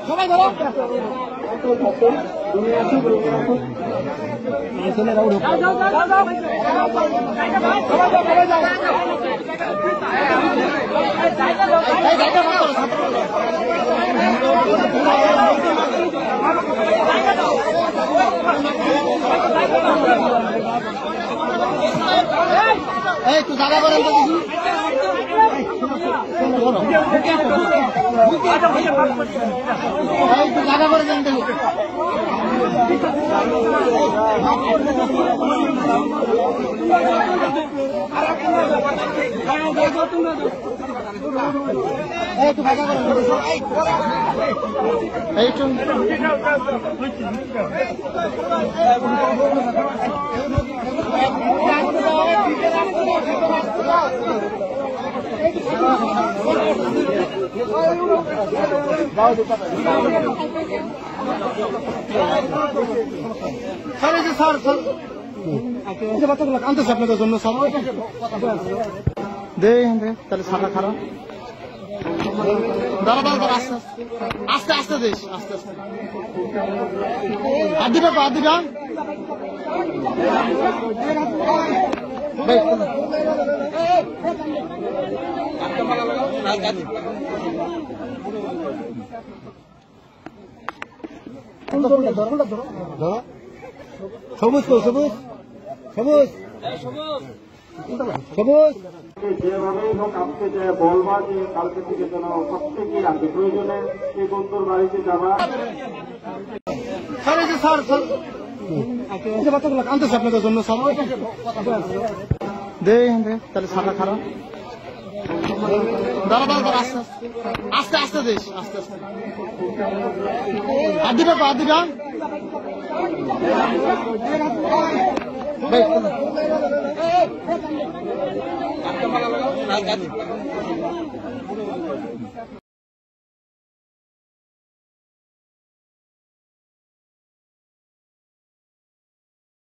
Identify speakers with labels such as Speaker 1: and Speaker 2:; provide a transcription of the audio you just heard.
Speaker 1: সবাই ধরো একটু জায়গা করেন তো দেখি একটু জায়গা করে দেন দেখি একটু জায়গা করেন একটু আনতেছে আপনাদের জন্য স্যার তাহলে সারা খারাপ দাঁড়া দাঁড়া দাঁড়া আস্তে আস্তে দেশ আস্তে আস্তে হাত দিবা হাত দিবা সবুজ সবুজ সবুজ সবুজ
Speaker 2: যেভাবেই হোক আজকে যে বলবা যে কালকে থেকে যেন প্রত্যেকেই আসে প্রয়োজনে এই বন্ধুর বাড়িতে যাবা
Speaker 1: আনতেছে আপনাদের জন্য স্যার তাহলে সারা খারাপ দাঁড়া দাঁড়া দাঁড়া আস্তে আস্তে দেশ আস্তে আস্তে হাত দিবা হাত দিবা